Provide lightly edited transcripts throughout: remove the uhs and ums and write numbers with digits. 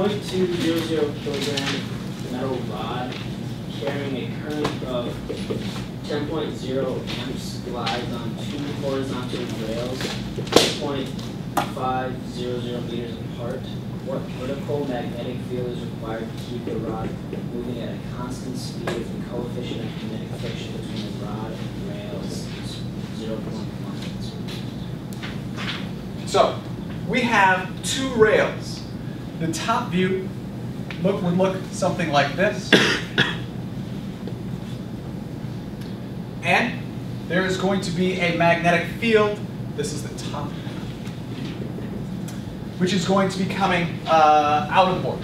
0.200 kilogram metal rod carrying a current of 10.0 amps glides on two horizontal rails 0.500 meters apart. What vertical magnetic field is required to keep the rod moving at a constant speed if the coefficient of kinetic friction between the rod and rails is 0.1? So we have two rails. The top view would look something like this. And there is going to be a magnetic field. This is the top view, which is going to be coming out of the board.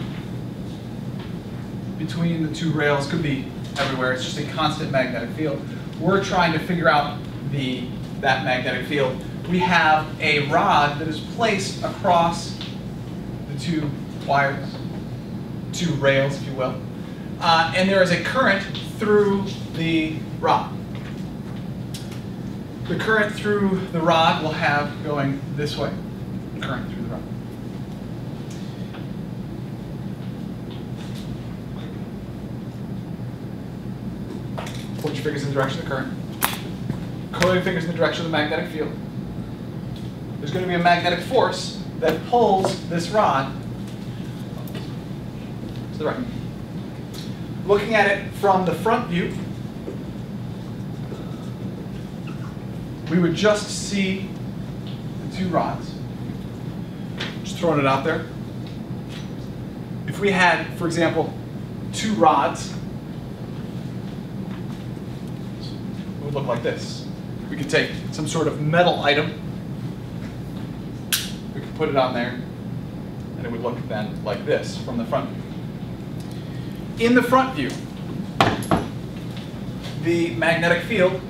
Between the two rails, could be everywhere. It's just a constant magnetic field. We're trying to figure out that magnetic field. We have a rod that is placed across the two wires, two rails, if you will. And there is a current through the rod. The current through the rod will have going this way, current through the rod. Point your fingers in the direction of the current. Coil your fingers in the direction of the magnetic field. There's going to be a magnetic force that pulls this rod to the right. Looking at it from the front view, we would just see the two rods. Just throwing it out there. If we had, for example, two rods, it would look like this. We could take some sort of metal item, we could put it on there, and it would look then like this from the front view. In the front view, the magnetic field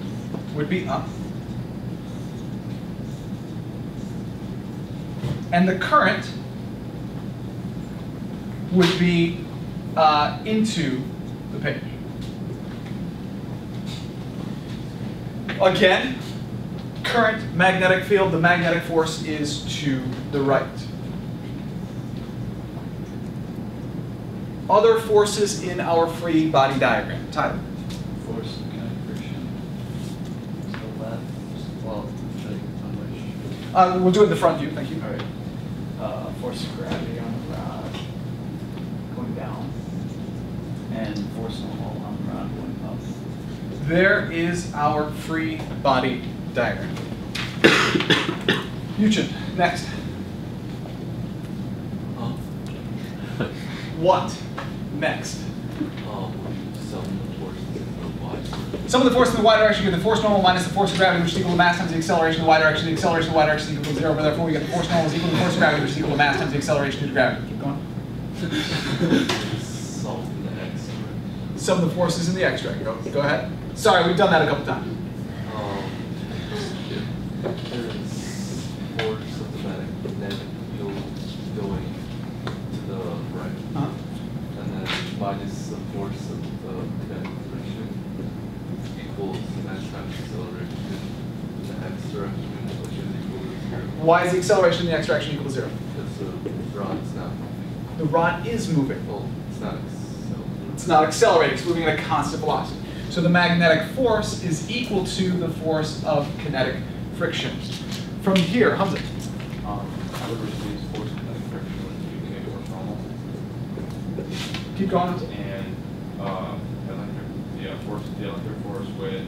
would be up, and the current would be into the page. Again, current, magnetic field, the magnetic force is to the right. Other forces in our free body diagram. Tyler. Force of kinetic friction. To the left. Well, on which? We'll do it in the front view, thank you. All right. Force of gravity on the rod going down, and force normal on the rod going up. There is our free body diagram. Yuchin, next. What next? Some of the force in the y direction, you get the force normal minus the force of gravity, which is equal to mass times the acceleration in the y direction. The acceleration in the y direction is equal to 0, but therefore we get the force normal is equal to the force of gravity, which is equal to mass times the acceleration due to gravity. Keep going. Some of the forces in the x direction. Go ahead. Sorry, we've done that a couple times. There's force of the magnetic field going to the right, and then minus the force of the kinetic friction equals mass times acceleration in the x direction, which is equal to 0. Why is the acceleration in the x direction equal to 0? Because the rod's not moving. The rod is moving. Well, it's not accelerating. It's not accelerating, it's moving at a constant velocity. So the magnetic force is equal to the force of kinetic friction. From here, Hamza. I would reduce force of kinetic friction when using a force normal. Keep going. And the electric force with,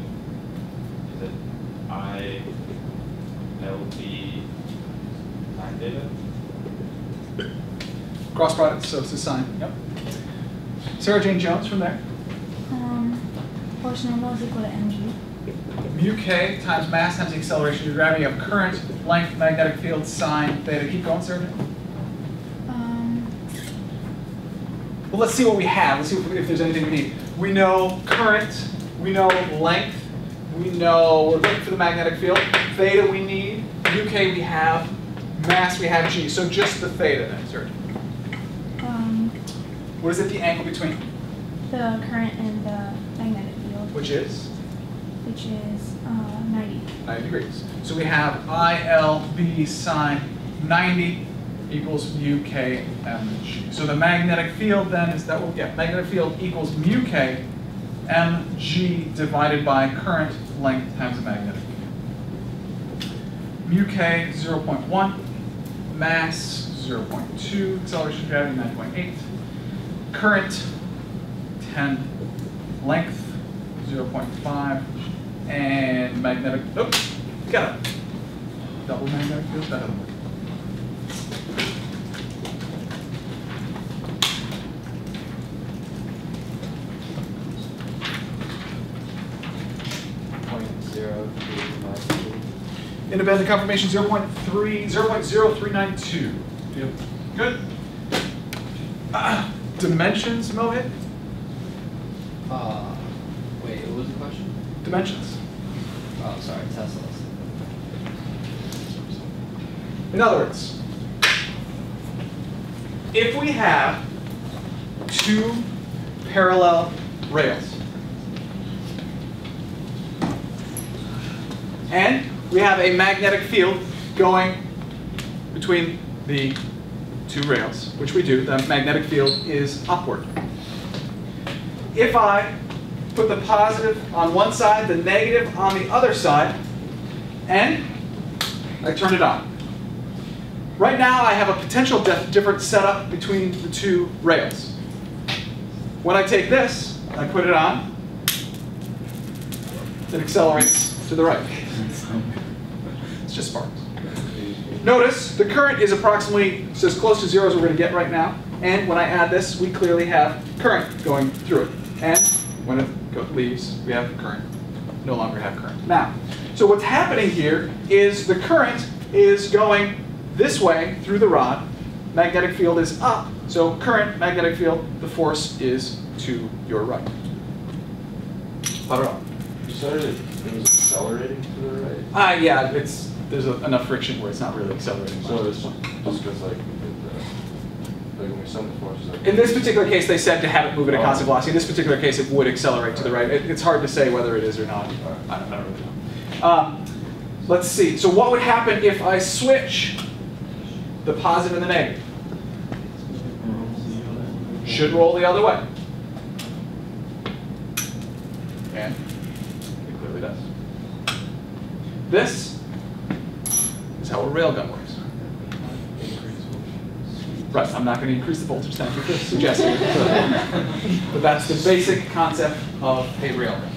is it ILD 9 theta? Cross product, so it's a sign. Yep. Sarah Jane Jones from there. Force normal is equal to mg. Mu k times mass times the acceleration due to gravity. You have current, length, magnetic field, sine, theta. Keep going, Sarah Jane. Well, let's see what we have. Let's see if there's anything we need. We know current, we know length, we know, we're looking for the magnetic field. Theta we need, uk we have, mass we have g. So just the theta then, Sarah Jane. What is at the angle between? The current and the magnetic field. Which is? 90. 90 degrees. So we have ILB sine 90 equals mu k mg. So the magnetic field then is that, magnetic field equals mu k mg divided by current length times the magnetic field. Mu k 0.1, mass 0.2, acceleration of gravity 9.8, current 10, length 0.5, and magnetic, oops, got it. Double magnetic field, that doesn't work. Independent confirmation 0.0392. Yep. Good. Dimensions, Mohit? Wait, what was the question? Dimensions. Oh, sorry, Teslas. In other words, if we have two parallel rails, and we have a magnetic field going between the two rails, which we do, the magnetic field is upward. If I put the positive on one side, the negative on the other side, and I turn it on. Right now, I have a potential difference set up between the two rails. When I take this, I put it on, it accelerates to the right. It's just sparks. Notice the current is approximately as close to 0 as we're going to get right now. And when I add this, we clearly have current going through it. And when it leaves, we have current. No longer have current. Now, so what's happening here is the current is going this way through the rod. Magnetic field is up. So current, magnetic field, the force is to your right. You said it was accelerating to the right? Yeah, there's enough friction where it's not really accelerating. So it's just because like when we sum the forces. In this particular case, they said to have it move at a constant velocity. In this particular case, it would accelerate to the right. It's hard to say whether it is or not. I don't really know. Let's see. So what would happen if I switch the positive and the negative? Should roll the other way. And it clearly does. This is how a railgun works. Right, I'm not going to increase the voltage, thank you for suggesting it. But that's the basic concept of a railgun.